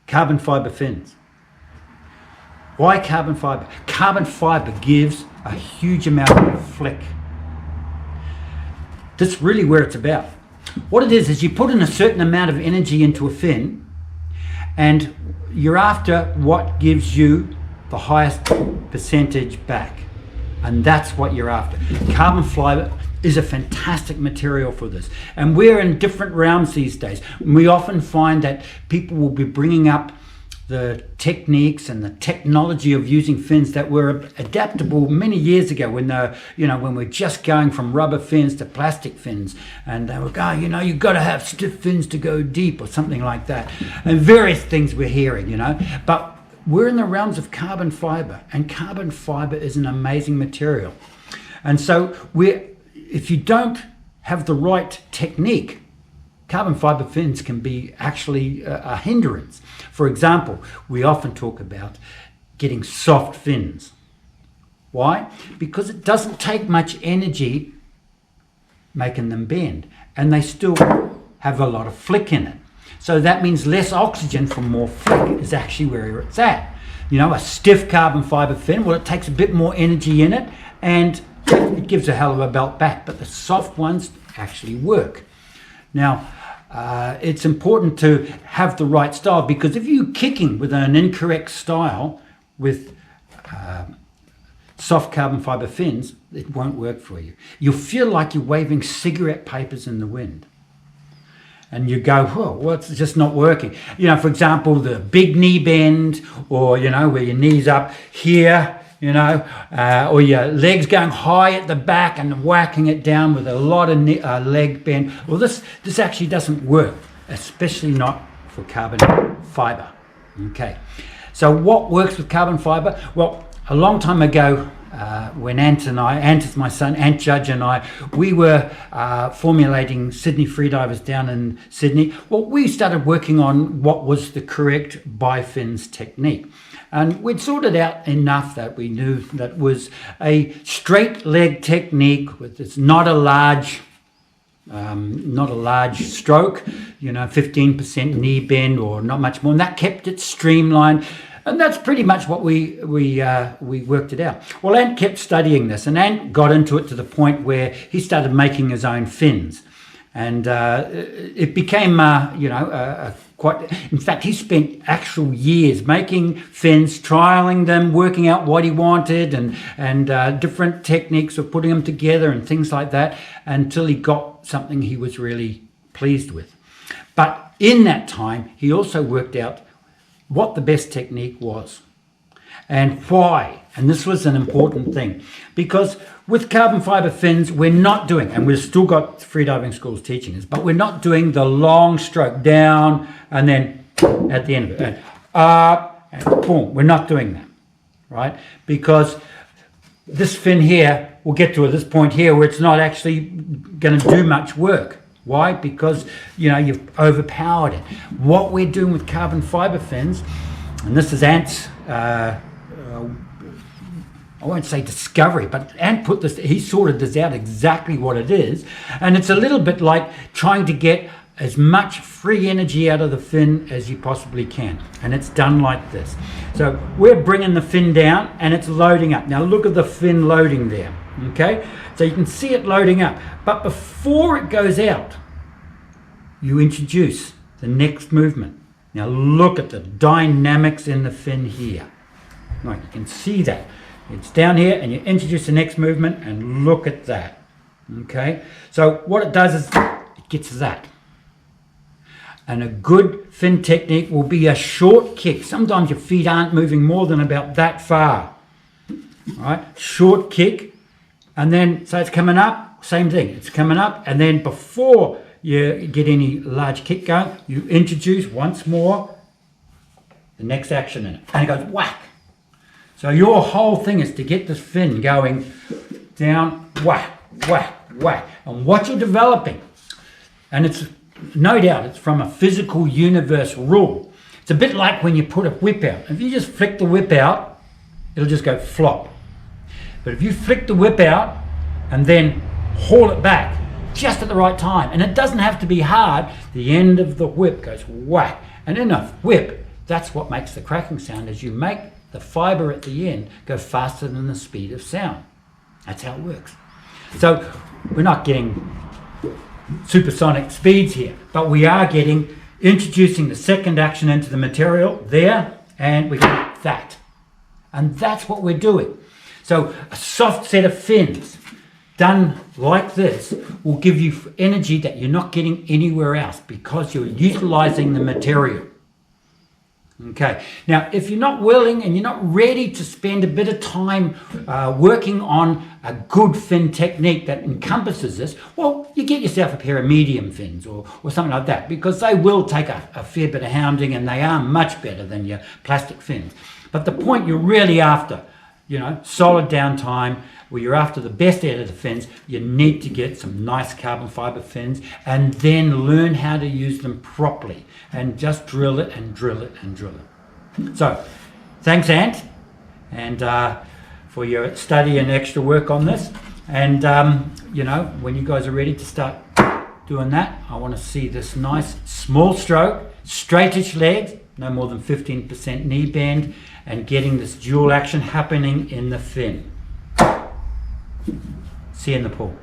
Carbon fibre fins. Why carbon fibre? Carbon fibre gives a huge amount of flick. That's really where it's about. What it is you put in a certain amount of energy into a fin, and you're after what gives you the highest percentage back. And that's what you're after. Carbon fibre is a fantastic material for this. And we're in different realms these days. We often find that people will be bringing up the techniques and the technology of using fins that were adaptable many years ago when when we're just going from rubber fins to plastic fins, and they were going, you've got to have stiff fins to go deep or something like that, and various things we're hearing, but we're in the realms of carbon fiber, and carbon fiber is an amazing material. And so if you don't have the right technique, carbon fiber fins can be actually a hindrance. For example, we often talk about getting soft fins. Why? Because it doesn't take much energy making them bend, and they still have a lot of flick in it. So that means less oxygen from more flick is actually where it's at. A stiff carbon fiber fin, well, it takes a bit more energy in it, and it gives a hell of a belt back, but the soft ones actually work. Now, it's important to have the right style, because if you're kicking with an incorrect style with soft carbon fiber fins, it won't work for you. You'll feel like you're waving cigarette papers in the wind. And you go, well, it's just not working. For example, the big knee bend, or, where your knee's up here, or your legs going high at the back and whacking it down with a lot of leg bend. Well, this actually doesn't work, especially not for carbon fiber. Okay, so what works with carbon fiber? Well, a long time ago, when Ant is my son, Ant Judge and I, we were formulating Sydney freedivers down in Sydney. Well, we started working on what was the correct bifins technique. And we'd sorted out enough that we knew that was a straight leg technique with it's not a large stroke, 15% knee bend or not much more. And that kept it streamlined. And that's pretty much what we worked it out. Well, Ant kept studying this, and Ant got into it to the point where he started making his own fins. And it became, quite... In fact, he spent actual years making fins, trialing them, working out what he wanted, and different techniques of putting them together and things like that, until he got something he was really pleased with. But in that time, he also worked out what the best technique was and why. And this was an important thing, because with carbon fiber fins, we're not doing, and we've still got freediving schools teaching us, but we're not doing the long stroke down and then at the end of it, and up and boom. We're not doing that, right? Because this fin here, we'll get to at this point here where it's not actually going to do much work. Why? Because, you've overpowered it. What we're doing with carbon fiber fins, and this is Ant's, I won't say discovery, but Ant put this, he sorted this out exactly what it is. And it's a little bit like trying to get as much free energy out of the fin as you possibly can. And it's done like this. So we're bringing the fin down and it's loading up. Now look at the fin loading there. Okay, so you can see it loading up, but before it goes out, you introduce the next movement. Now look at the dynamics in the fin here. Right, you can see that. It's down here and you introduce the next movement, and look at that. Okay, so what it does is it gets that. And a good fin technique will be a short kick. Sometimes your feet aren't moving more than about that far. All right, short kick. And then, so it's coming up, same thing, it's coming up, and then before you get any large kick going, you introduce once more the next action in it, and it goes whack. So your whole thing is to get this fin going down, whack, whack, whack. And what you're developing, and it's no doubt it's from a physical universal rule. It's a bit like when you put a whip out. If you just flick the whip out, it'll just go flop. But if you flick the whip out and then haul it back just at the right time. And it doesn't have to be hard. The end of the whip goes whack. And in a whip, that's what makes the cracking sound, is you make the fibre at the end go faster than the speed of sound. That's how it works. So we're not getting supersonic speeds here, but we are introducing the second action into the material there, and we get that. And that's what we're doing. So a soft set of fins done like this will give you energy that you're not getting anywhere else because you're utilizing the material. Okay, now if you're not willing and you're not ready to spend a bit of time working on a good fin technique that encompasses this, well, you get yourself a pair of medium fins or something like that, because they will take a fair bit of hounding and they are much better than your plastic fins. But the point you're really after, solid downtime, where you're after the best out of the fins, you need to get some nice carbon fiber fins and then learn how to use them properly and just drill it and drill it and drill it. So thanks, Ant, and for your study and extra work on this. And when you guys are ready to start doing that, I want to see this nice small stroke, straightish legs, no more than 15% knee bend, and getting this dual action happening in the fin. See you in the pool.